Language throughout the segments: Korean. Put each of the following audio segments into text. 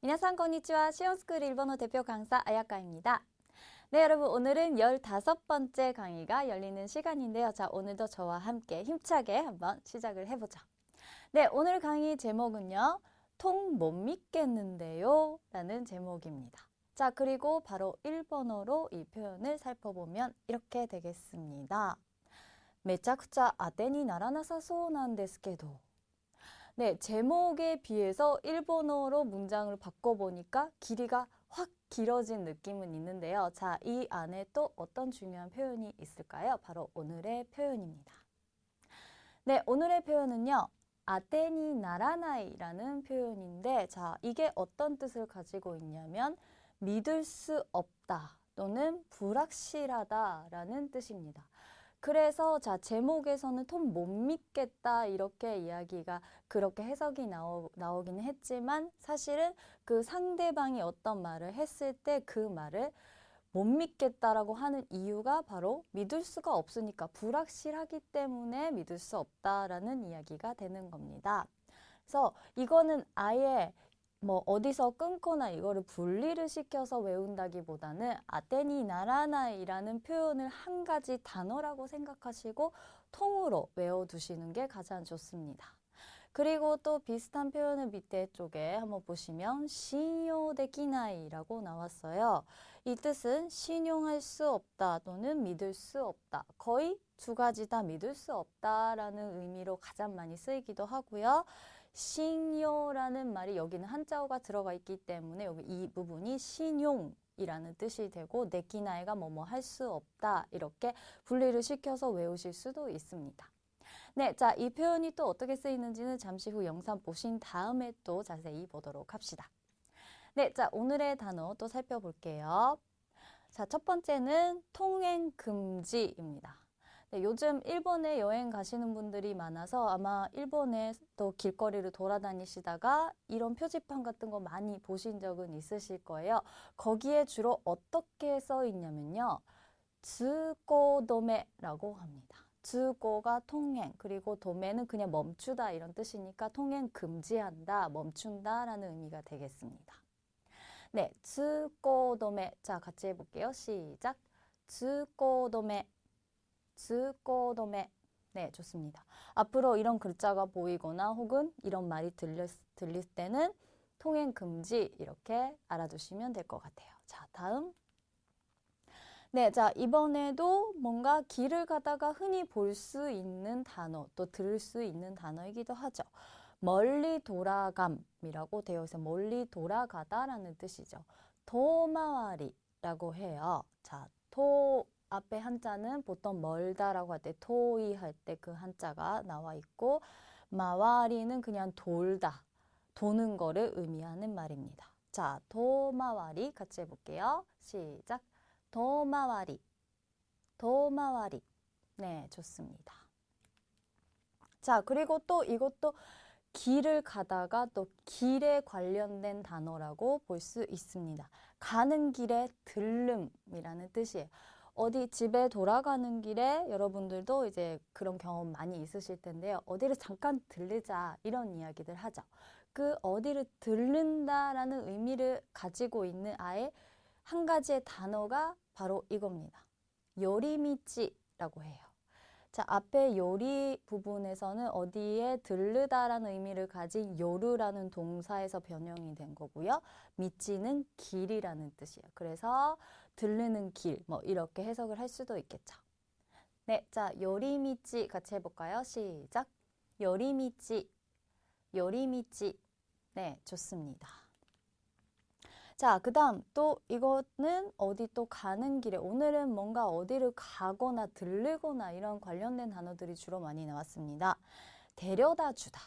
미나상 konnichiwa. 시온스쿨 일본어 대표 강사 아야카입니다. 네, 여러분 오늘은 15번째 강의가 열리는 시간인데요. 자, 오늘도 저와 함께 힘차게 한번 시작을 해보죠. 네, 오늘 강의 제목은요. 통 못 믿겠는데요 라는 제목입니다. 자, 그리고 바로 일본어로 이 표현을 살펴보면 이렇게 되겠습니다. めちゃくちゃ当てにならなさそうなんですけど. 네, 제목에 비해서 일본어로 문장을 바꿔보니까 길이가 확 길어진 느낌은 있는데요. 자, 이 안에 또 어떤 중요한 표현이 있을까요? 바로 오늘의 표현입니다. 네, 오늘의 표현은요. 아테니 나라나이라는 표현인데, 자, 이게 어떤 뜻을 가지고 있냐면 믿을 수 없다 또는 불확실하다라는 뜻입니다. 그래서 자, 제목에서는 통 못 믿겠다 이렇게 이야기가 그렇게 해석이 나오기는 했지만 사실은 그 상대방이 어떤 말을 했을 때 그 말을 못 믿겠다라고 하는 이유가 바로 믿을 수가 없으니까 불확실하기 때문에 믿을 수 없다라는 이야기가 되는 겁니다. 그래서 이거는 아예 뭐 어디서 끊거나 이거를 분리를 시켜서 외운다기보다는 아테니 나라나이라는 표현을 한 가지 단어라고 생각하시고 통으로 외워두시는 게 가장 좋습니다. 그리고 또 비슷한 표현을 밑에 쪽에 한번 보시면 신용되기나이라고 나왔어요. 이 뜻은 신용할 수 없다 또는 믿을 수 없다. 거의 두 가지 다 믿을 수 없다라는 의미로 가장 많이 쓰이기도 하고요. 신요라는 말이 여기는 한자어가 들어가 있기 때문에 여기 이 부분이 신용이라는 뜻이 되고 내기나이가 뭐뭐 할 수 없다 이렇게 분리를 시켜서 외우실 수도 있습니다. 네, 자, 이 표현이 또 어떻게 쓰이는지는 잠시 후 영상 보신 다음에 또 자세히 보도록 합시다. 네, 자, 오늘의 단어 또 살펴볼게요. 자, 첫 번째는 통행 금지입니다. 네, 요즘 일본에 여행 가시는 분들이 많아서 아마 일본에 또 길거리를 돌아다니시다가 이런 표지판 같은 거 많이 보신 적은 있으실 거예요. 거기에 주로 어떻게 써 있냐면요. 즈고도메라고 합니다. 즈고가 통행, 그리고 도메는 그냥 멈추다 이런 뜻이니까 통행 금지한다, 멈춘다라는 의미가 되겠습니다. 네, 즈고도메. 자, 같이 해볼게요. 시작. 즈고도메. 즈고도메. 네, 좋습니다. 앞으로 이런 글자가 보이거나 혹은 이런 말이 들릴 때는 통행 금지 이렇게 알아두시면 될 것 같아요. 자, 다음. 네, 자, 이번에도 뭔가 길을 가다가 흔히 볼 수 있는 단어, 또 들을 수 있는 단어이기도 하죠. 멀리 돌아감이라고 되어 있어요. 멀리 돌아가다라는 뜻이죠. 도마와리라고 해요. 자, 도 앞에 한자는 보통 멀다라고 할 때 토이 할 때 그 한자가 나와 있고 마와리는 그냥 돌다, 도는 거를 의미하는 말입니다. 자, 도마와리 같이 해볼게요. 시작. 도마와리, 도마와리. 네, 좋습니다. 자, 그리고 또 이것도 길을 가다가 또 길에 관련된 단어라고 볼 수 있습니다. 가는 길에 들름이라는 뜻이에요. 어디 집에 돌아가는 길에 여러분들도 이제 그런 경험 많이 있으실 텐데요. 어디를 잠깐 들르자 이런 이야기들 하죠. 그 어디를 들른다라는 의미를 가지고 있는 아예 한 가지의 단어가 바로 이겁니다. 요리미치라고 해요. 자, 앞에 요리 부분에서는 어디에 들르다라는 의미를 가진 요르라는 동사에서 변형이 된 거고요. 미치는 길이라는 뜻이에요. 그래서 들르는 길, 뭐 이렇게 해석을 할 수도 있겠죠. 네, 자, 요리미치 같이 해볼까요? 시작. 요리미치, 요리미치. 네, 좋습니다. 자, 그 다음 또 이거는 어디 또 가는 길에 오늘은 뭔가 어디를 가거나 들르거나 이런 관련된 단어들이 주로 많이 나왔습니다. 데려다 주다.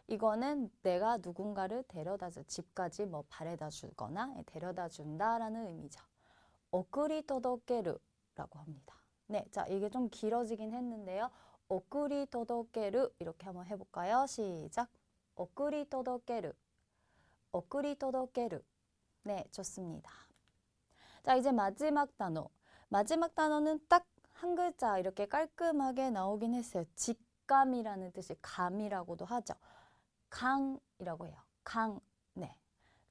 이거는 내가 누군가를 데려다 주, 집까지 뭐 바래다 주거나 데려다 준다라는 의미죠. 오쿠리 토도케루라고 합니다. 네, 자, 이게 좀 길어지긴 했는데요. 오쿠리 토도케루 이렇게 한번 해볼까요? 시작. 오쿠리 토도케루, 오쿠리 토도케루. 네, 좋습니다. 자, 이제 마지막 단어. 마지막 단어는 딱 한 글자 이렇게 깔끔하게 나오긴 했어요. 직감이라는 뜻이 감이라고도 하죠. 강이라고 해요. 강, 네.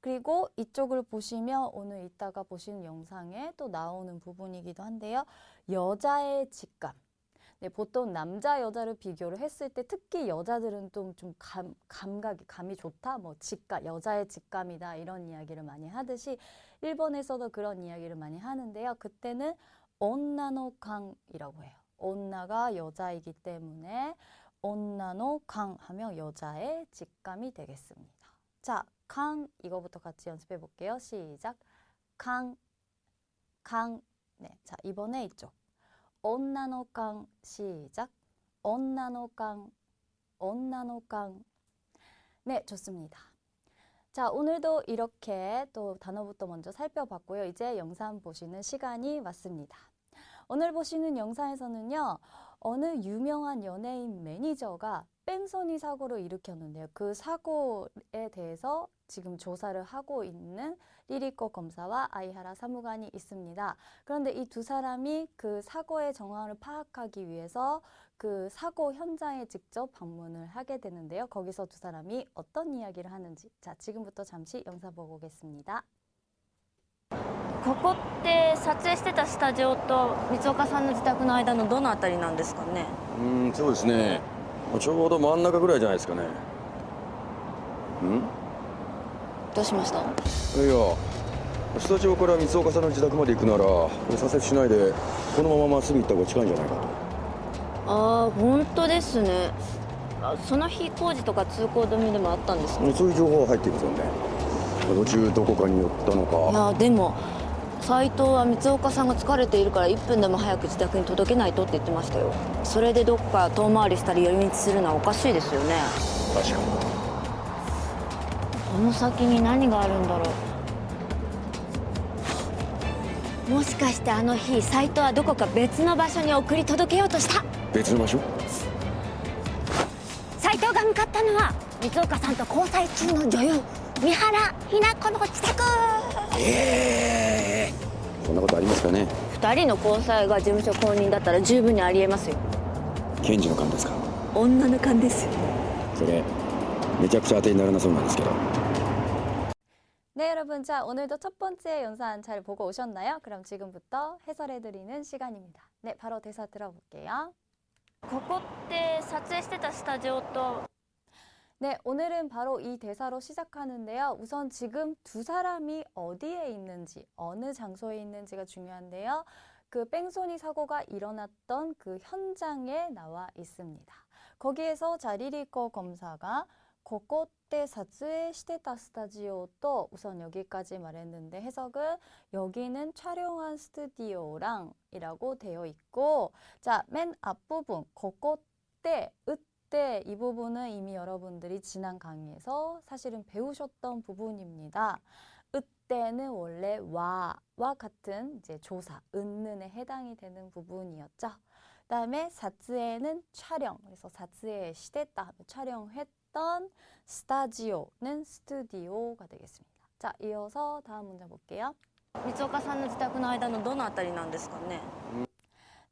그리고 이쪽을 보시면 오늘 이따가 보시는 영상에 또 나오는 부분이기도 한데요. 여자의 직감. 네, 보통 남자, 여자를 비교를 했을 때 특히 여자들은 좀 감이 좋다, 뭐 직감, 여자의 직감이다 이런 이야기를 많이 하듯이 일본에서도 그런 이야기를 많이 하는데요. 그때는 온나노 강이라고 해요. 온나가 여자이기 때문에 온나노 강 하면 여자의 직감이 되겠습니다. 자, 강 이거부터 같이 연습해 볼게요. 시작. 강. 네, 자 이번에 이쪽. 온나노 강 시작. 온나노 강. 네, 좋습니다. 자, 오늘도 이렇게 또 단어부터 먼저 살펴봤고요. 이제 영상 보시는 시간이 왔습니다. 오늘 보시는 영상에서는요, 어느 유명한 연예인 매니저가 뺑소니 사고를 일으켰는데요. 그 사고에 대해서 지금 조사를 하고 있는 리리코 검사와 아이하라 사무관이 있습니다. 그런데 이 두 사람이 그 사고의 정황을 파악하기 위해서 그 사고 현장에 직접 방문을 하게 되는데요. 거기서 두 사람이 어떤 이야기를 하는지, 자, 지금부터 잠시 영상 보고 오겠습니다. ここって撮影してたスタジオと光岡さんの自宅の間のどのあたりなんですかね。そうですね。ちょうど真ん中ぐらいじゃないですかね。どうしました？いや、スタジオから光岡さんの自宅まで行くなら左折しないでこのまままっすぐ行った方が近いんじゃないかと。ああ、本当ですね。その日工事とか通行止めでもあったんですか？そういう情報は入っていませんね。途中どこかに寄ったのか。いやでも斉藤は光岡さんが疲れているから1分でも早く自宅に届けないとって言ってましたよ。それでどこか遠回りしたり寄り道するのはおかしいですよね。確かに。この先に何があるんだろう。もしかしてあの日斉藤はどこか別の場所に送り届けようとした。別の場所？斉藤が向かったのは光岡さんと交際中の女優三原ひな子の自宅。そんなことありますかね。2人の交際が事務所公認だったら十分にありえますよ。検事の勘ですか。女の勘ですよ。それめちゃくちゃ当てにならなそうなんですけど。 네, 여러분. 자, 오늘도 첫 번째 영상 잘 보고 오셨나요? 그럼 지금부터 해설해드리는 시간입니다. 네, 바로 대사 들어볼게요. ここって撮影してたスタジオと 네, 오늘은 바로 이 대사로 시작하는데요. 우선 지금 두 사람이 어디에 있는지, 어느 장소에 있는지가 중요한데요. 그 뺑소니 사고가 일어났던 그 현장에 나와 있습니다. 거기에서 리리코 검사가 ここって撮影してたスタジオ또 우선 여기까지 말했는데 해석은 여기는 촬영한 스튜디오랑 이라고 되어 있고, 자, 맨 앞부분 ここって으때 이 부분은 이미 여러분들이 지난 강의에서 사실은 배우셨던 부분입니다. 으때는 원래 와와 같은 이제 조사, 은는에 해당이 되는 부분이었죠. 그다음에 사츠에는 촬영, 그래서 사츠에 시대다 촬영했던 스타지오는 스튜디오가 되겠습니다. 자, 이어서 다음 문장 볼게요. 光岡さんの自宅の間のどのあたりなんですかね。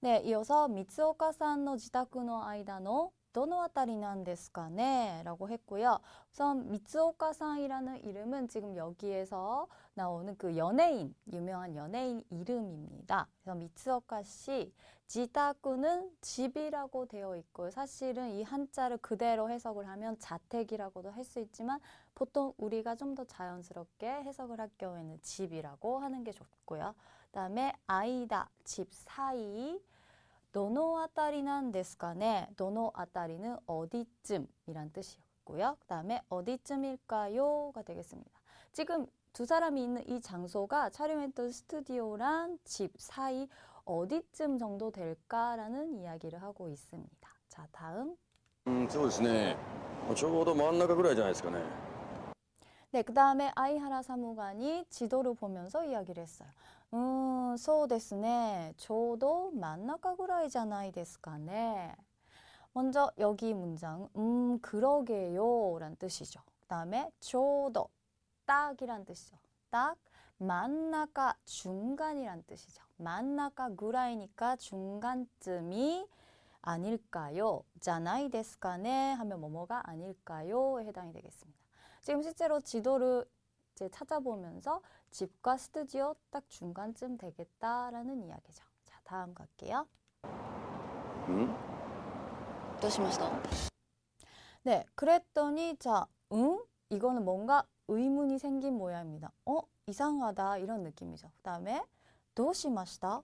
네, 이어서 미츠오카さんの 自宅の間の どのあたりなんですかね? 라고 했고요. 우선 미츠오카さん이라는 이름은 지금 여기에서 나오는 그 연예인, 유명한 연예인 이름입니다. 그래서 미츠오카 씨, 지타쿠는 집이라고 되어 있고요. 사실은 이 한자를 그대로 해석을 하면 자택이라고도 할 수 있지만 보통 우리가 좀 더 자연스럽게 해석을 할 경우에는 집이라고 하는 게 좋고요. 그다음에 아이다, 집 사이. どのあたりなんですかね? どのあたり는 어디쯤이란 뜻이었고요. 그 다음에 어디쯤일까요?가 되겠습니다. 지금 두 사람이 있는 이 장소가 촬영했던 스튜디오랑 집 사이 어디쯤 정도 될까라는 이야기를 하고 있습니다. 자, 다음. そうですね。ちょうど真ん中ぐらいじゃないですかね。 네, 그 다음에 아이하라 사무관이 지도를 보면서 이야기를 했어요. そうですね. ちょうど真ん中ぐらいじゃないですかね. 먼저 여기 문장, 그러게요 란 뜻이죠. 그 다음에 ちょうど, 딱이란 뜻이죠. 딱, 真ん中, 중간이란 뜻이죠. 真ん中 구라이니까 중간쯤이 아닐까요? じゃないですかね하면 뭐뭐가 아닐까요?에 해당이 되겠습니다. 지금 실제로 지도를 이제 찾아보면서 집과 스튜디오 딱 중간쯤 되겠다라는 이야기죠. 자, 다음 갈게요. んどうしました？ 네, 그랬더니 자, 응? 이거는 뭔가 의문이 생긴 모양입니다. 이상하다 이런 느낌이죠. 그 다음에 도시마시다.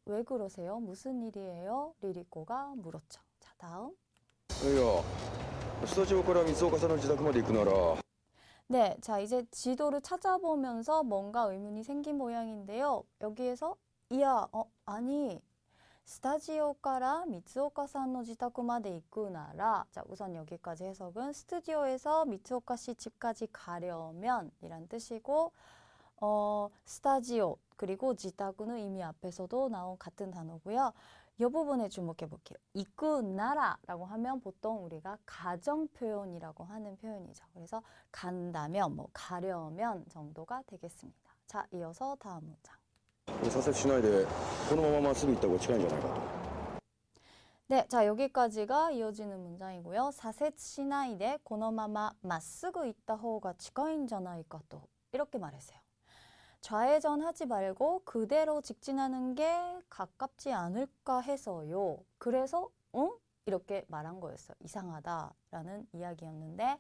왜 그러세요? 무슨 일이에요? 리리코가 물었죠. 자, 다음. いやスタジオから光岡さんの自宅まで行くなら 네, 자, 이제 지도를 찾아보면서 뭔가 의문이 생긴 모양인데요. 여기에서 이야, 아니, 스타지오から 미츠오카さんの 自宅まで行くなら, 자, 우선 여기까지 해석은 스튜디오에서 미츠오카 씨 집까지 가려면 이란 뜻이고, 스타지오 그리고 지타구는 이미 앞에서도 나온 같은 단어고요. 이 부분에 주목해 볼게요. 이끄나라라고 하면 보통 우리가 가정 표현이라고 하는 표현이죠. 그래서 간다면, 뭐 가려면 정도가 되겠습니다. 자, 이어서 다음 문장. 左折しないでこのまままっすぐ行った方が近いんじゃないかと 네, 자, 여기까지가 이어지는 문장이고요. 사세치나이데 고노마마 맞쓰고 있다 호가 치과인잖아이까 또 이렇게 말했어요. 좌회전하지 말고 그대로 직진하는 게 가깝지 않을까 해서요. 그래서 이렇게 말한 거였어요. 이상하다라는 이야기였는데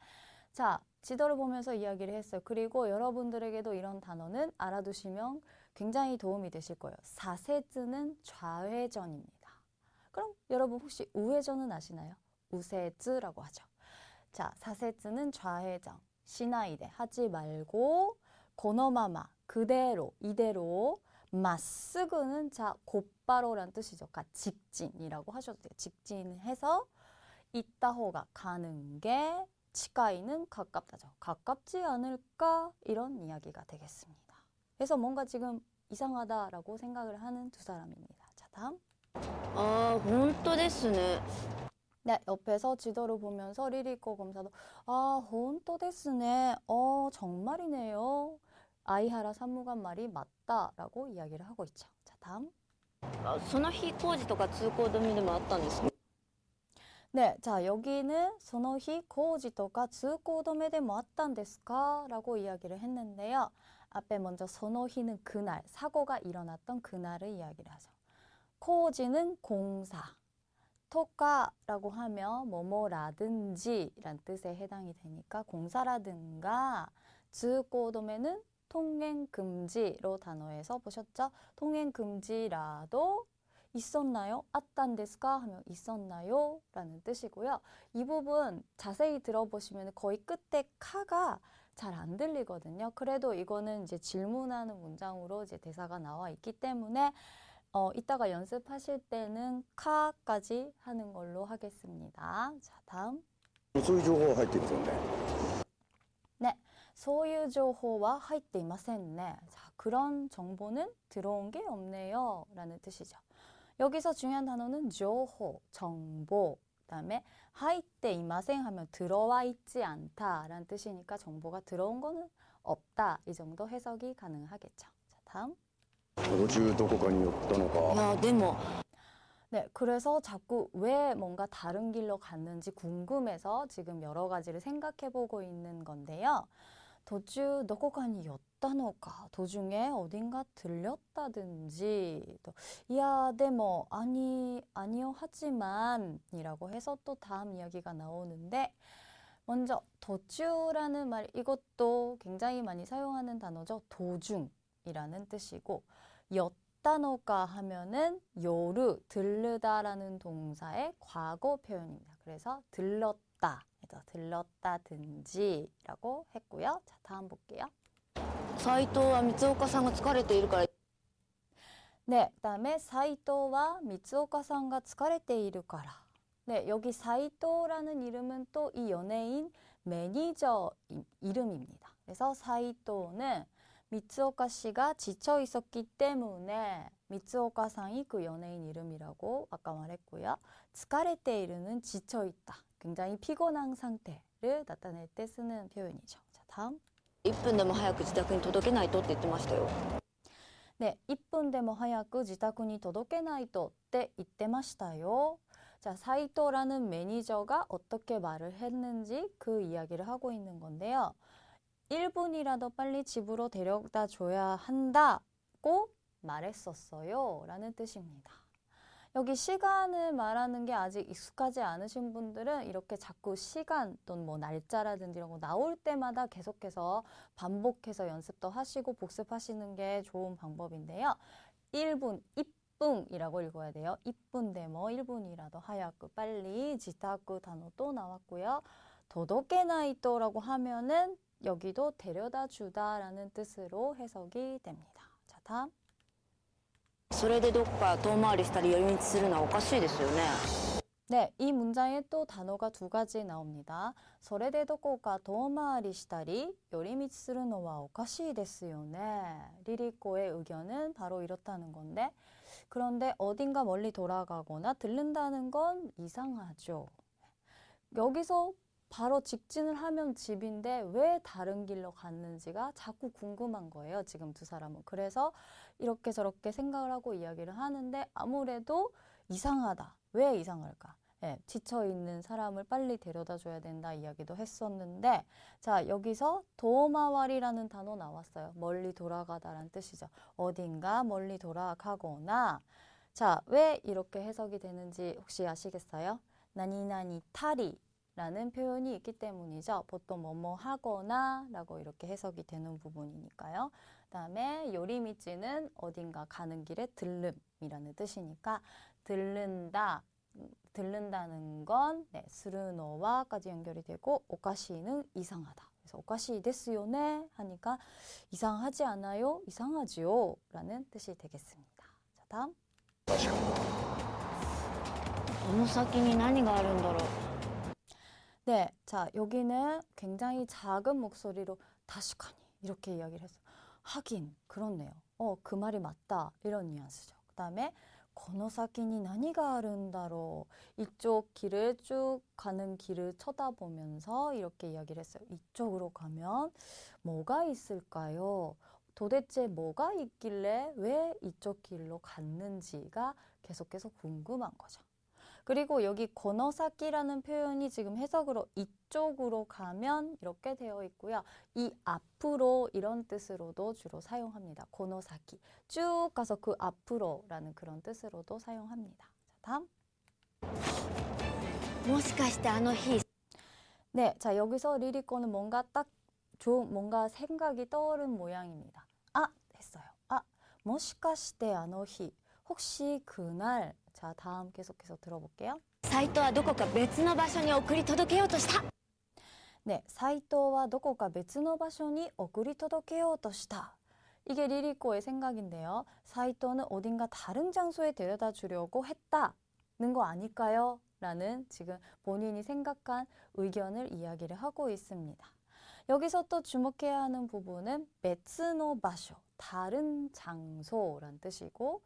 자, 지도를 보면서 이야기를 했어요. 그리고 여러분들에게도 이런 단어는 알아두시면 굉장히 도움이 되실 거예요. 사세즈는 좌회전입니다. 그럼 여러분 혹시 우회전은 아시나요? 우세즈라고 하죠. 자, 사세즈는 좌회전, 시나이데 하지 말고 고노마마 그대로, 이대로, 마쓰그는 자 곧바로란 뜻이죠. 그러니까 직진이라고 하셔도 돼요. 직진해서 있다호가 가는 게 치카이는 가깝다죠. 가깝지 않을까? 이런 이야기가 되겠습니다. 그래서 뭔가 지금 이상하다라고 생각을 하는 두 사람입니다. 자, 다음. ああ、本当ですね。 네, 옆에서 지도를 보면서 리리코 검사도 혼또 데스네. 정말이네요. 아이하라 산무관 말이 맞다라고 이야기를 하고 있죠. 자, 다음. その日工事とか通行止めでもあったんですか？ 네, 자, 여기는 소노히 고지도가 츠고도메데 모았단 데스까? 라고 이야기를 했는데요. 앞에 먼저 소노히는 그날, 사고가 일어났던 그날을 이야기를 하죠. 코지는 공사, 토카라고 하면 뭐뭐라든지란 뜻에 해당이 되니까 공사라든가, 츠고도메는 통행금지로 단어에서 보셨죠? 통행금지라도 있었나요? 아딴 데스까? 하면 있었나요? 라는 뜻이고요. 이 부분 자세히 들어보시면 거의 끝에 카가 잘 안 들리거든요. 그래도 이거는 이제 질문하는 문장으로 이제 대사가 나와 있기 때문에 이따가 연습하실 때는 카까지 하는 걸로 하겠습니다. 자, 다음. そういう情報は入っていませんね 네, 소유 정보와 入っていませんね. 자, 그런 정보는 들어온 게 없네요. 라는 뜻이죠. 여기서 중요한 단어는 조호, 정보. 그다음에 入っていません 하면 들어와 있지 않다라는 뜻이니까 정보가 들어온 거는 없다. 이 정도 해석이 가능하겠죠. 자, 다음. 途中どこかに寄ったのいかやでも 네, 그래서 자꾸 왜 뭔가 다른 길로 갔는지 궁금해서 지금 여러 가지를 생각해 보고 있는 건데요. 도주 너고간이 였다노가 도중에 어딘가 들렸다든지 또 이야 데모 아니요 하지만이라고 해서 또 다음 이야기가 나오는데 먼저 도주라는 말 이것도 굉장히 많이 사용하는 단어죠. 도중이라는 뜻이고 였다노가 하면은 요르 들르다라는 동사의 과거 표현입니다. 그래서 들렀다. 들렀다든지라고 했고요. 자, 다음 볼게요. 斉藤は光岡さんが疲れているから 네, 그다음에 사이토와 미츠오카さんが 疲れているから. 네, 여기 사이토라는 이름은 또 이 연예인 매니저 이름입니다. 그래서 사이토는 미츠오카 씨가 지쳐 있었기 때문에 미츠오카 상이 그 연예인 이름이라고 아까 말했고요. 疲れている는 지쳐 있다. 굉장히 피곤한 상태를 나타낼 때 쓰는 표현이죠. 자, 다음. 1分でも早く自宅に届けないとって言ってましたよ。 네, 1분でも早く自宅に届けないとって言ってましたよ. 자, 사이토라는 매니저가 어떻게 말을 했는지 그 이야기를 하고 있는 건데요. 1분이라도 빨리 집으로 데려다 줘야 한다고 말했었어요. 라는 뜻입니다. 여기 시간을 말하는 게 아직 익숙하지 않으신 분들은 이렇게 자꾸 시간 또는 뭐 날짜라든지 이런 거 나올 때마다 계속해서 반복해서 연습도 하시고 복습하시는 게 좋은 방법인데요. 1분, 1분이라고 읽어야 돼요. 1분 데모, 1분이라도 하얗고 빨리 지타쿠 단어도 나왔고요. 도도케나이토라고 하면은 여기도 데려다 주다라는 뜻으로 해석이 됩니다. 자, 다음. それでどこか遠回りしたり寄り道するのはおかしいですよね。 네, 이 문장에 또 단어가 두 가지 나옵니다. それでどこか遠回りしたり寄り道するのはおかしいですよね. 리리코의 의견은 바로 이렇다는 건데, 그런데 어딘가 멀리 돌아가거나 들른다는 건 이상하죠. 여기서 바로 직진을 하면 집인데 왜 다른 길로 갔는지가 자꾸 궁금한 거예요. 지금 두 사람은. 그래서 이렇게 저렇게 생각을 하고 이야기를 하는데 아무래도 이상하다. 왜 이상할까? 네, 지쳐있는 사람을 빨리 데려다 줘야 된다 이야기도 했었는데, 자, 여기서 도마와리라는 단어 나왔어요. 멀리 돌아가다라는 뜻이죠. 어딘가 멀리 돌아가거나. 자, 왜 이렇게 해석이 되는지 혹시 아시겠어요? 나니나니 타리 라는 표현이 있기 때문이죠. 보통 뭐뭐 하거나 라고 이렇게 해석이 되는 부분이니까요. 그 다음에 요리미찌는 어딘가 가는 길에 들름이라는 뜻이니까 들른다는 건 네, 스르노와까지 연결이 되고 오카시는 이상하다. 그래서 오카시 데스요네 하니까 이상하지 않아요? 이상하지요? 라는 뜻이 되겠습니다. 자, 다음. この先に何があるんだろう。 네, 자, 여기는 굉장히 작은 목소리로 다시카니 이렇게 이야기를 했어요. 하긴 그렇네요. 그 말이 맞다. 이런 뉘앙스죠. 그 다음에 고노사키니 나니가 아른다로 이쪽 길을 쭉 가는 길을 쳐다보면서 이렇게 이야기를 했어요. 이쪽으로 가면 뭐가 있을까요? 도대체 뭐가 있길래 왜 이쪽 길로 갔는지가 계속해서 궁금한 거죠. 그리고 여기 고노사키라는 표현이 지금 해석으로 이쪽으로 가면 이렇게 되어 있고요. 이 앞으로 이런 뜻으로도 주로 사용합니다. 고노사키. 쭉 가서 그 앞으로라는 그런 뜻으로도 사용합니다. 자, 다음. もしかしてあの日 네, 자, 여기서 리리코는 뭔가 뭔가 생각이 떠오른 모양입니다. 아, 했어요. 아, もしかしてあの日 혹시 그날. 자, 다음 계속해서 들어볼게요. 斎藤はどこか別の場所に送り届けようとした。 네, 사이토와 도코가 別の場所に送り届けようとした. 이게 리리코의 생각인데요. 사이토는 어딘가 다른 장소에 데려다 주려고 했다는 거 아닐까요? 라는 지금 본인이 생각한 의견을 이야기를 하고 있습니다. 여기서 또 주목해야 하는 부분은 別の場所, 다른 장소란 뜻이고,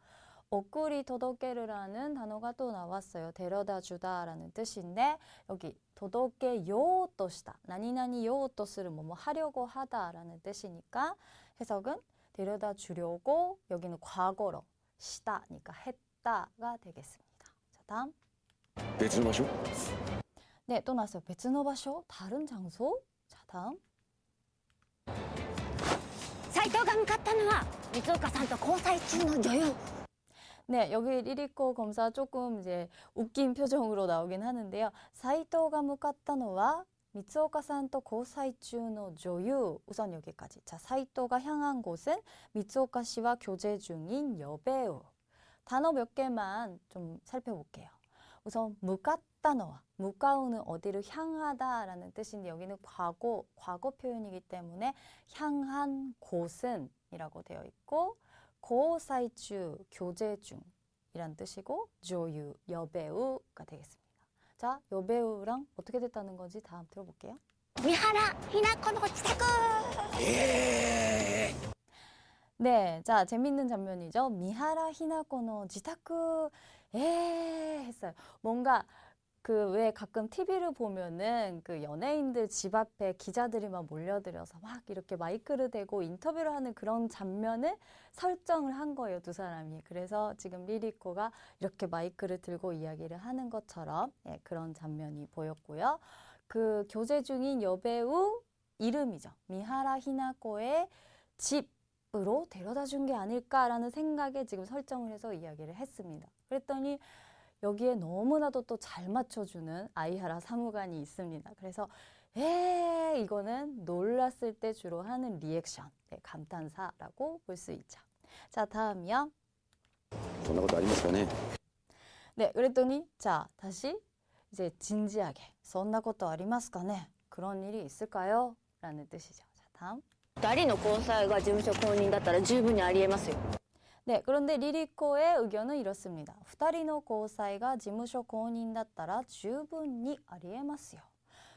오꾸리 도도케르라는 단어가 또 나왔어요. 데려다 주다라는 뜻인데 여기 도도케 요토시다. 나니나니 요토스를 뭐뭐 하려고 하다라는 뜻이니까 해석은 데려다 주려고 여기는 과거로 시다니까 했다가 되겠습니다. 자, 다음. 別の場所? 네, 또 나왔어요. 別の場所? 다른 장소? 자, 다음. 斎藤が向かったのは三岡さんと交際中の女優。 네, 여기 리리코 검사 조금 이제 웃긴 표정으로 나오긴 하는데요. 사이토가 묵갔다노와 미츠오카さんと 交際中の女優. 우선 여기까지. 자, 사이토가 향한 곳은 미츠오카 씨와 교제 중인 여배우. 단어 몇 개만 좀 살펴볼게요. 우선 묵갔다노와 묵가우는 어디를 향하다라는 뜻인데 여기는 과거 표현이기 때문에 향한 곳은 이라고 되어 있고 고사이주, 교제 중이란 뜻이고 조유, 여배우가 되겠습니다. 자, 여배우랑 어떻게 됐다는 건지 다음 들어볼게요. 미하라 히나코노 지타쿠. 네, 자, 재밌는 장면이죠. 미하라 히나코노 지타쿠 했어요. 뭔가 그 왜 가끔 TV를 보면은 그 연예인들 집 앞에 기자들이 막 몰려들어서 막 이렇게 마이크를 대고 인터뷰를 하는 그런 장면을 설정을 한 거예요, 두 사람이. 그래서 지금 리리코가 이렇게 마이크를 들고 이야기를 하는 것처럼 그런 장면이 보였고요. 그 교제 중인 여배우 이름이죠. 미하라 히나코의 집으로 데려다 준 게 아닐까라는 생각에 지금 설정을 해서 이야기를 했습니다. 그랬더니 여기에 너무나도 또 잘 맞춰주는 아이하라 사무관이 있습니다. 그래서 이거는 놀랐을 때 주로 하는 리액션, 네, 감탄사라고 볼 수 있죠. 자, 다음이요. そんなことありますかね。 네, 그랬더니 자, 다시 이제 진지하게 そんなことありますかね? 그런 일이 있을까요? 라는 뜻이죠. 자, 다음. 2人の交際が事務所公認だったら十分にありえますよ。 네, 그런데 리리코의 의견은 이렇습니다. 2人の交際が事務所公認だったら十分にありえますよ.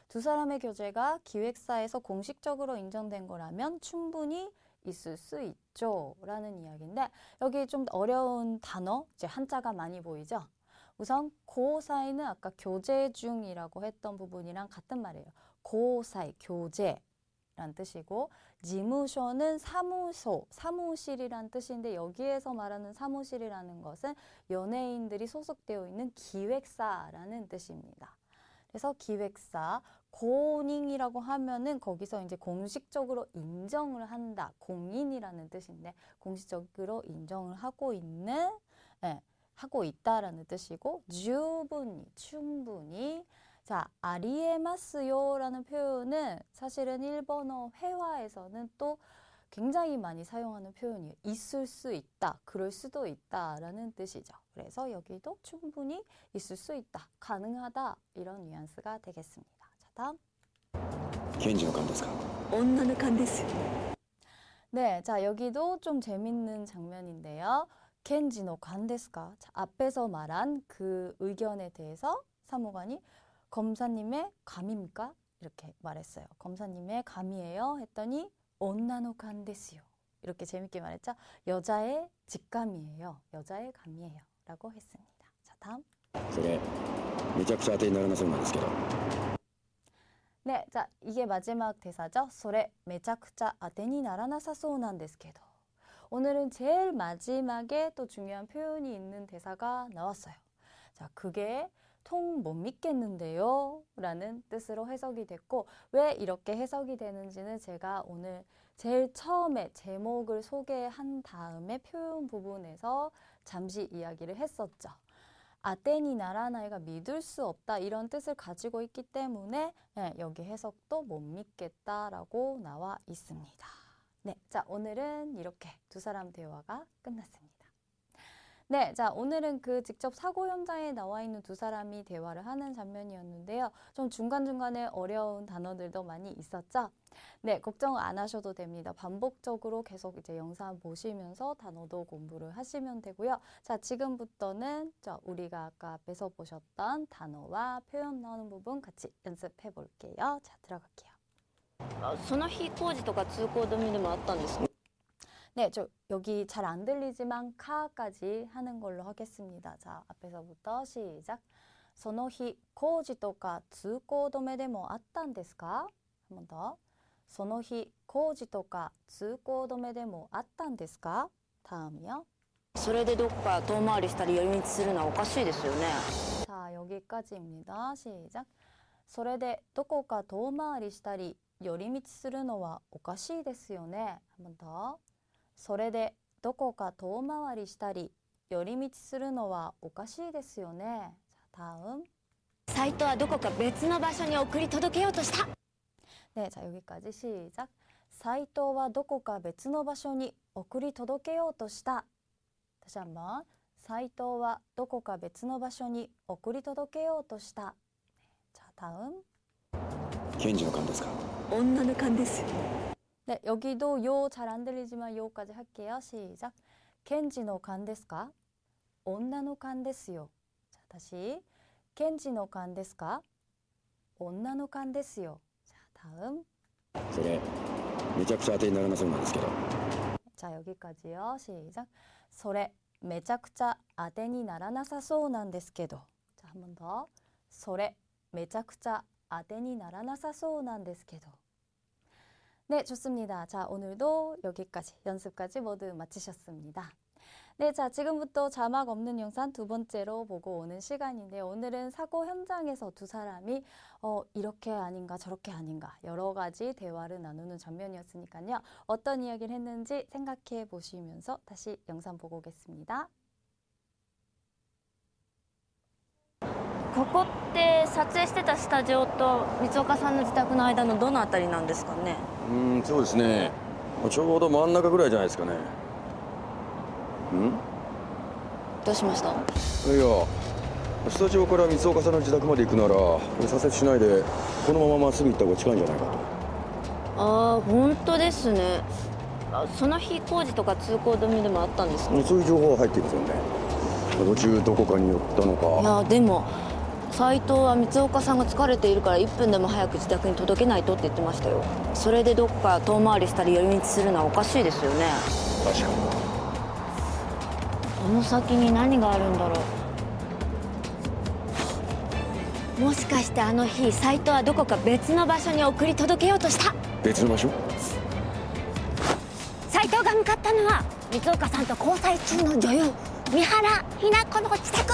두 사람의 교제가 기획사에서 공식적으로 인정된 거라면 충분히 있을 수 있죠. 라는 이야기인데 여기 좀 어려운 단어, 이제 한자가 많이 보이죠. 우선 고사이는 아까 교제 중이라고 했던 부분이랑 같은 말이에요. 고사이, 교제란 뜻이고 지무쇼는 사무소, 사무실이란 뜻인데 여기에서 말하는 사무실이라는 것은 연예인들이 소속되어 있는 기획사라는 뜻입니다. 그래서 기획사, 고닝이라고 하면은 거기서 이제 공식적으로 인정을 한다. 공인이라는 뜻인데 공식적으로 인정을 하고 있는, 하고 있다라는 뜻이고 충분히. 자, 아리에마스요라는 표현은 사실은 일본어 회화에서는 또 굉장히 많이 사용하는 표현이에요. 있을 수 있다, 그럴 수도 있다라는 뜻이죠. 그래서 여기도 충분히 있을 수 있다, 가능하다 이런 뉘앙스가 되겠습니다. 자, 다음. 検事の勘ですか。女の勘ですよ。 네, 자 여기도 좀 재밌는 장면인데요. 켄지노 관데스까? 자, 앞에서 말한 그 의견에 대해서 사무관이 검사님의 감입니까? 이렇게 말했어요. 검사님의 감이에요? 했더니 온나노 관데스요. 이렇게 재밌게 말했죠. 여자의 직감이에요. 여자의 감이에요. 라고 했습니다. 자, 다음. それめちゃくちゃ当てにならなそうなんですけど。 네, 자 이게 마지막 대사죠. それめちゃくちゃ当てにならなさそうなんですけど. 오늘은 제일 마지막에 또 중요한 표현이 있는 대사가 나왔어요. 자, 그게 통 못 믿겠는데요 라는 뜻으로 해석이 됐고 왜 이렇게 해석이 되는지는 제가 오늘 제일 처음에 제목을 소개한 다음에 표현 부분에서 잠시 이야기를 했었죠. 아테니 나라나이가 믿을 수 없다 이런 뜻을 가지고 있기 때문에 여기 해석도 못 믿겠다라고 나와 있습니다. 네, 자 오늘은 이렇게 두 사람 대화가 끝났습니다. 네, 자 오늘은 그 직접 사고 현장에 나와 있는 두 사람이 대화를 하는 장면이었는데요. 좀 중간중간에 어려운 단어들도 많이 있었죠. 네, 걱정 안 하셔도 됩니다. 반복적으로 계속 이제 영상 보시면서 단어도 공부를 하시면 되고요. 자, 지금부터는 우리가 아까 앞에서 보셨던 단어와 표현 나오는 부분 같이 연습해 볼게요. 자, 들어갈게요. その日工事とか通行止めでもあったんですか？ 네, 저 여기 잘 안 들리지만 카까지 하는 걸로 하겠습니다. 자, 앞에서부터 시작. その日工事とか通行止めでもあったんですか? 한 번 더. その日工事とか通行止めでもあったんですか? 다음이요. それでどっか遠回りしたり寄り道するのはおかしいですよね。 자, 여기까지입니다. 시작. それでどこか遠回りしたり寄り道するのはおかしいですよね. 한 번 더. それでどこか遠回りしたり寄り道するのはおかしいですよね. 자, 다음. サイトはどこか別の場所に送り届けようとした。 네, 자 여기까지 시작. サイトはどこか別の場所に送り届けようとした. 다시 한번. サイトはどこか別の場所に送り届けようとした. 자, 다음. 検事の勘ですか。女の勘ですよ。 네, 여기도 요 잘 안 들리지만 요까지 할게요. 시작. 켄지노 간ですか? 온나노 간ですよ. 자, 다시. 켄지노 간ですか? 온나노 간ですよ. 자, 다음. それめちゃくちゃ当てにならなそうなんですけど。 자, 여기까지요. 시작. それめちゃくちゃ当てにならなさそうなんですけど. 자, 한 번 더. それめちゃくちゃ当てにならなさそうなんですけど. 네, 좋습니다. 자, 오늘도 여기까지 연습까지 모두 마치셨습니다. 네, 자, 지금부터 자막 없는 영상 두 번째로 보고 오는 시간인데요. 오늘은 사고 현장에서 두 사람이 이렇게 아닌가 저렇게 아닌가 여러 가지 대화를 나누는 장면이었으니까요. 어떤 이야기를 했는지 생각해 보시면서 다시 영상 보고 오겠습니다. ここって撮影してたスタジオと光岡さんの自宅の間のどのあたりなんですかね。そうですね。ちょうど真ん中ぐらいじゃないですかね。どうしました？いや、スタジオから光岡さんの自宅まで行くなら左折しないでこのまままっすぐ行った方が近いんじゃないかと。ああ、本当ですね。その日工事とか通行止めでもあったんですか？そういう情報は入っていませんね。途中どこかに寄ったのいか。やでも斉藤は光岡さんが疲れているから1分でも早く自宅に届けないとって言ってましたよ。それでどこか遠回りしたり寄り道するのはおかしいですよね。確かに。この先に何があるんだろう。もしかしてあの日斉藤はどこか別の場所に送り届けようとした。別の場所？斉藤が向かったのは光岡さんと交際中の女優三原ひな子の自宅。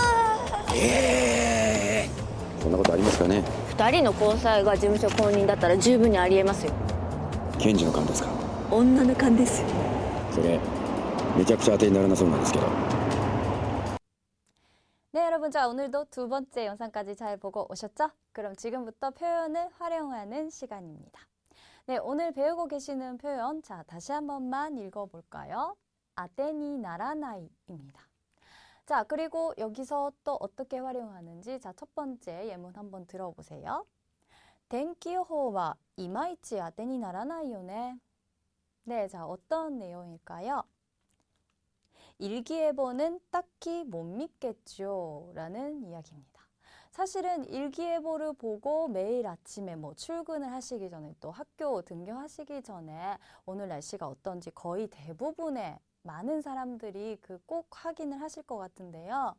そんなことありますかね。2人の交際が事務所公認だったら十分にありえますよ。検事の勘ですか。女の勘ですよ。それめちゃくちゃ当てにならなそうなんですけど。 네, 여러분, 자, 오늘도 두 번째 영상까지 잘 보고 오셨죠? 그럼 지금부터 표현을 활용하는 시간입니다. 네, 오늘 배우고 계시는 표현, 자, 다시 한 번만 읽어볼까요? 아테니 나라나이입니다. 자, 그리고 여기서 또 어떻게 활용하는지, 자, 첫 번째 예문 한번 들어보세요. 텐키호와 이마이치 아테니 나라나이요네. 네, 자, 어떤 내용일까요? 일기예보는 딱히 못 믿겠죠 라는 이야기입니다. 사실은 일기예보를 보고 매일 아침에 뭐 출근을 하시기 전에 또 학교 등교하시기 전에 오늘 날씨가 어떤지 거의 대부분의 많은 사람들이 꼭 확인을 하실 것 같은데요.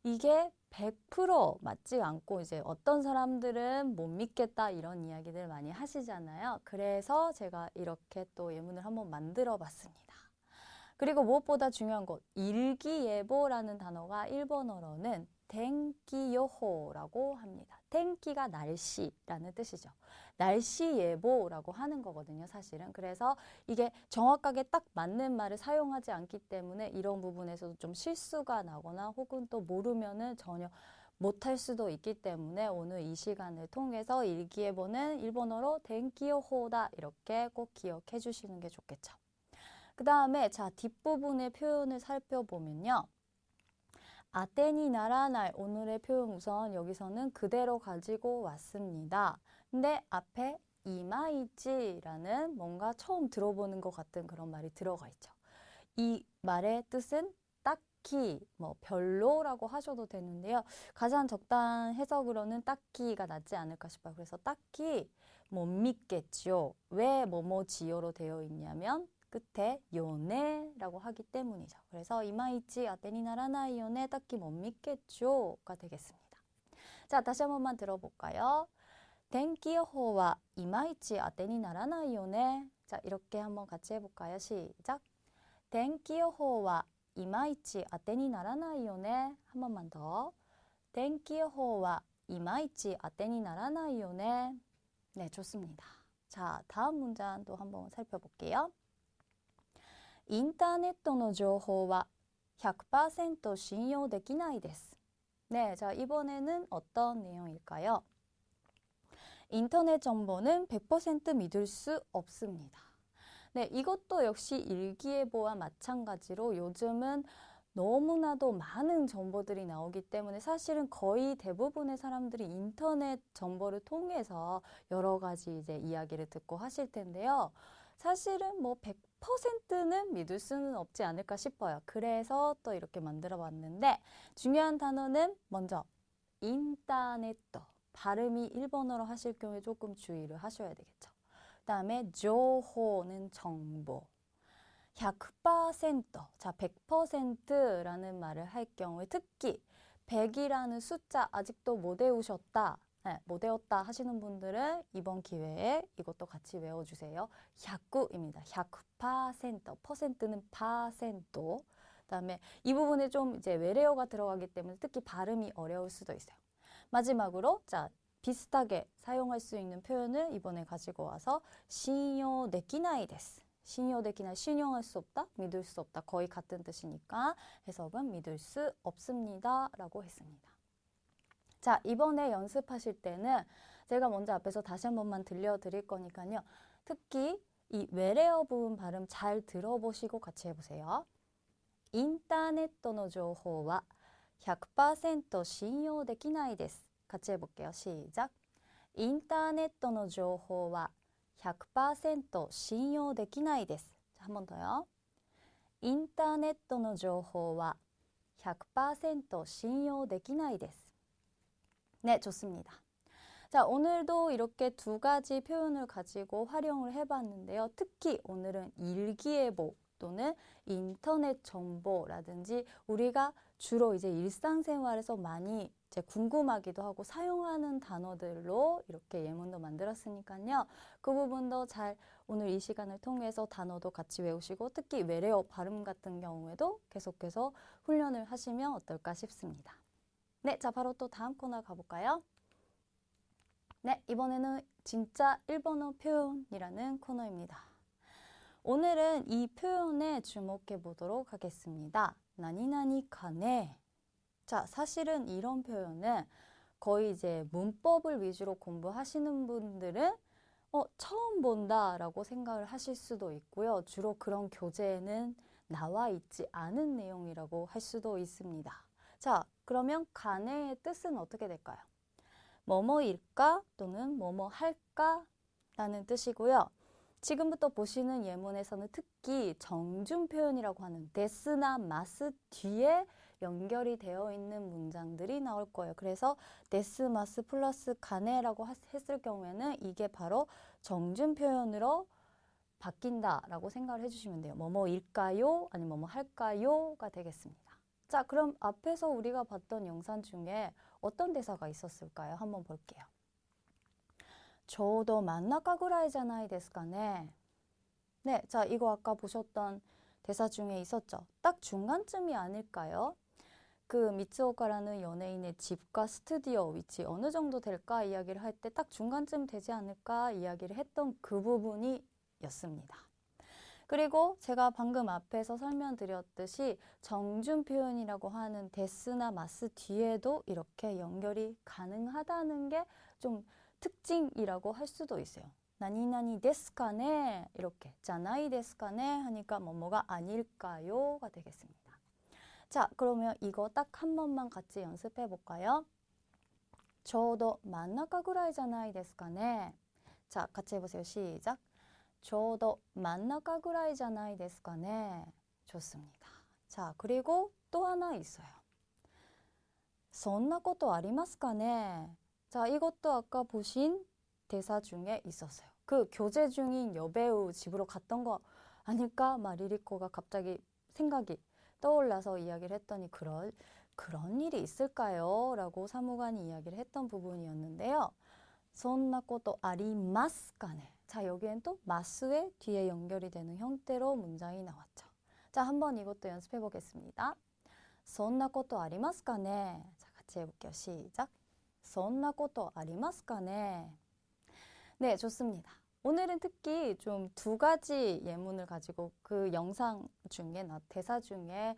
이게 100% 맞지 않고 이제 어떤 사람들은 못 믿겠다 이런 이야기들 많이 하시잖아요. 그래서 제가 이렇게 또 예문을 한번 만들어 봤습니다. 그리고 무엇보다 중요한 것, 일기예보라는 단어가 일본어로는 텐키요호라고 합니다. 텐키가 날씨라는 뜻이죠. 날씨예보라고 하는 거거든요, 사실은. 그래서 이게 정확하게 딱 맞는 말을 사용하지 않기 때문에 이런 부분에서도 좀 실수가 나거나 혹은 또 모르면은 전혀 못할 수도 있기 때문에 오늘 이 시간을 통해서 일기예보는 일본어로 텐키요호다 이렇게 꼭 기억해 주시는 게 좋겠죠. 그 다음에 자 뒷부분의 표현을 살펴보면요. 아테니 나라날 오늘의 표현 우선 여기서는 그대로 가지고 왔습니다. 근데 앞에 이마이치라는 뭔가 처음 들어보는 것 같은 그런 말이 들어가 있죠. 이 말의 뜻은 딱히 뭐 별로라고 하셔도 되는데요. 가장 적당한 해석으로는 딱히가 낫지 않을까 싶어요. 그래서 딱히 못 믿겠죠. 왜 뭐뭐지요로 되어 있냐면 끝에 요네라고 하기 때문이죠. 그래서 이마이치 아테니 나라나이 요네 딱히 못 믿겠죠가 되겠습니다. 자, 다시 한 번만 들어볼까요? 텐키요호와 이마이치 아테니 나라나이 요네. 자, 이렇게 한번 같이 해볼까요? 시작. 텐키요호와 이마이치 아테니 나라나이 요네. 한 번만 더. 텐키요호와 이마이치 아테니 나라나이 요네. 네, 좋습니다. 자, 다음 문장 또 한번 살펴볼게요. インターネットの情報は 100% 信用できないです. 네, 자 이번에는 어떤 내용일까요? 인터넷 정보는 100% 믿을 수 없습니다. 네, 이것도 역시 일기예보와 마찬가지로 요즘은 너무나도 많은 정보들이 나오기 때문에 사실은 거의 대부분의 사람들이 인터넷 정보를 통해서 여러 가지 이제 이야기를 듣고 하실 텐데요. 사실은 뭐 100%는 믿을 수는 없지 않을까 싶어요. 그래서 또 이렇게 만들어 봤는데 중요한 단어는 먼저 인터넷 발음이 일본어로 하실 경우에 조금 주의를 하셔야 되겠죠. 그 다음에 조호는 정보 100% 자 100%라는 말을 할 경우에 특히 100이라는 숫자 아직도 못 외우셨다. 네, 못 외웠다 하시는 분들은 이번 기회에 이것도 같이 외워주세요. 100입니다. 100%, 퍼센트는 파센토. 그다음에 이 부분에 좀 이제 외래어가 들어가기 때문에 특히 발음이 어려울 수도 있어요. 마지막으로 자 비슷하게 사용할 수 있는 표현을 이번에 가지고 와서 신용できないです. 신용できない, 신용할 수 없다, 믿을 수 없다. 거의 같은 뜻이니까 해석은 믿을 수 없습니다 라고 했습니다. 자, 이번에 연습하실 때는 제가 먼저 앞에서 다시 한 번만 들려드릴 거니까요. 특히 이 외래어 부분 발음 잘 들어보시고 같이 해보세요. インターネットの情報は 100% 信用できないです. 같이 해볼게요. 시작. インターネットの情報は 100% 信用できないです. 자, 한 번 더요. インターネットの情報は 100% 信用できないです. 네, 좋습니다. 자, 오늘도 이렇게 두 가지 표현을 가지고 활용을 해봤는데요. 특히 오늘은 일기예보 또는 인터넷 정보라든지 우리가 주로 이제 일상생활에서 많이 이제 궁금하기도 하고 사용하는 단어들로 이렇게 예문도 만들었으니까요. 그 부분도 잘 오늘 이 시간을 통해서 단어도 같이 외우시고 특히 외래어 발음 같은 경우에도 계속해서 훈련을 하시면 어떨까 싶습니다. 네, 자 바로 또 다음 코너 가볼까요? 네, 이번에는 진짜 일본어 표현이라는 코너입니다. 오늘은 이 표현에 주목해 보도록 하겠습니다. 나니나니 가네. 자, 사실은 이런 표현은 거의 이제 문법을 위주로 공부하시는 분들은 처음 본다라고 생각을 하실 수도 있고요. 주로 그런 교재에는 나와 있지 않은 내용이라고 할 수도 있습니다. 자, 그러면 가네의 뜻은 어떻게 될까요? 뭐뭐일까 또는 뭐뭐 할까 라는 뜻이고요. 지금부터 보시는 예문에서는 특히 정중 표현이라고 하는 데스나 마스 뒤에 연결이 되어 있는 문장들이 나올 거예요. 그래서 데스, 마스 플러스 가네라고 했을 경우에는 이게 바로 정중 표현으로 바뀐다라고 생각을 해주시면 돼요. 뭐뭐일까요? 아니면 뭐뭐 할까요?가 되겠습니다. 자, 그럼 앞에서 우리가 봤던 영상 중에 어떤 대사가 있었을까요? 한번 볼게요. ちょうど真ん中ぐらいじゃないですかね. 네, 자 이거 아까 보셨던 대사 중에 있었죠. 딱 중간쯤이 아닐까요? 그 미츠오카라는 연예인의 집과 스튜디오 위치 어느 정도 될까 이야기를 할 때 딱 중간쯤 되지 않을까 이야기를 했던 그 부분이 였습니다. 그리고 제가 방금 앞에서 설명드렸듯이 정중 표현이라고 하는 데스나 마스 뒤에도 이렇게 연결이 가능하다는 게 좀 특징이라고 할 수도 있어요. 나니나니 데스카네 이렇게 자나이 데스카네 하니까 뭐뭐가 아닐까요가 되겠습니다. 자, 그러면 이거 딱 한 번만 같이 연습해 볼까요? ちょうど真ん中ぐらいじゃないですかね. 자, 같이 해보세요. 시작. ちょうど真ん中ぐらいじゃないですかね. 좋습니다. 자, 그리고 또 하나 있어요. そんなことありますかね. 자, 이것도 아까 보신 대사 중에 있었어요. 그 교재 중인 여배우 집으로 갔던 거 아닐까? 막 리리코가 갑자기 생각이 떠올라서 이야기를 했더니 그런 일이 있을까요? 라고 사무관이 이야기를 했던 부분이었는데요. そんなことありますかね. 자, 여기엔 또 마스의 뒤에 연결이 되는 형태로 문장이 나왔죠. 자, 한번 이것도 연습해 보겠습니다. そんなことありますかね. 자, 같이 해볼게요. 시작. そんなことありますかね. 네, 좋습니다. 오늘은 특히 좀 두 가지 예문을 가지고 그 영상 중에 대사 중에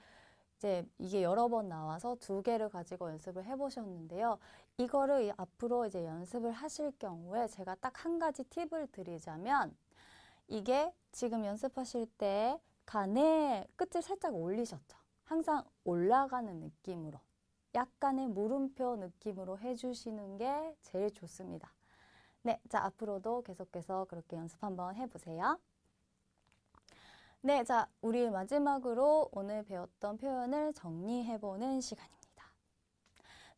이제 이게 여러 번 나와서 두 개를 가지고 연습을 해보셨는데요. 이거를 앞으로 이제 연습을 하실 경우에 제가 딱 한 가지 팁을 드리자면 이게 지금 연습하실 때 간의 끝을 살짝 올리셨죠. 항상 올라가는 느낌으로 약간의 물음표 느낌으로 해주시는 게 제일 좋습니다. 네, 자 앞으로도 계속해서 그렇게 연습 한번 해보세요. 네, 자 우리 마지막으로 오늘 배웠던 표현을 정리해보는 시간입니다.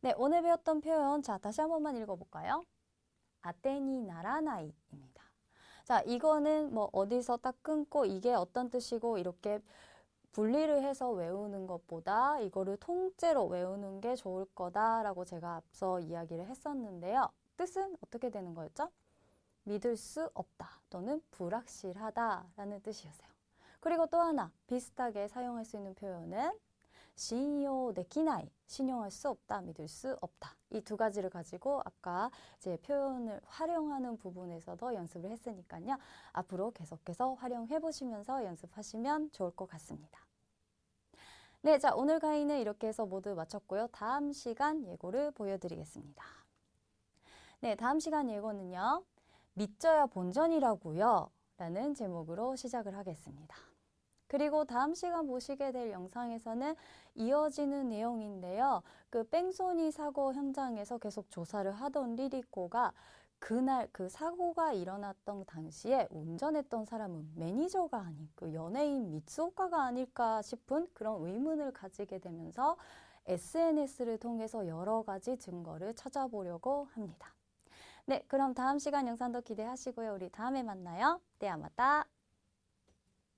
네, 오늘 배웠던 표현 자 다시 한 번만 읽어볼까요? 아테니 나라나이입니다. 자 이거는 뭐 어디서 딱 끊고 이게 어떤 뜻이고 이렇게 분리를 해서 외우는 것보다 이거를 통째로 외우는 게 좋을 거다라고 제가 앞서 이야기를 했었는데요. 뜻은 어떻게 되는 거였죠? 믿을 수 없다 또는 불확실하다라는 뜻이었어요. 그리고 또 하나 비슷하게 사용할 수 있는 표현은 信用できない, 신용할 수 없다, 믿을 수 없다. 이 두 가지를 가지고 아까 이제 표현을 활용하는 부분에서도 연습을 했으니까요. 앞으로 계속해서 활용해 보시면서 연습하시면 좋을 것 같습니다. 네, 자, 오늘 강의는 이렇게 해서 모두 마쳤고요. 다음 시간 예고를 보여드리겠습니다. 네, 다음 시간 예고는요. 믿져야 본전이라고요. 라는 제목으로 시작을 하겠습니다. 그리고 다음 시간 보시게 될 영상에서는 이어지는 내용인데요. 그 뺑소니 사고 현장에서 계속 조사를 하던 리리코가 그날 그 사고가 일어났던 당시에 운전했던 사람은 매니저가 아닌 그 연예인 미츠오카가 아닐까 싶은 그런 의문을 가지게 되면서 SNS를 통해서 여러 가지 증거를 찾아보려고 합니다. 네, 그럼 다음 시간 영상도 기대하시고요. 우리 다음에 만나요. 네, 아마따.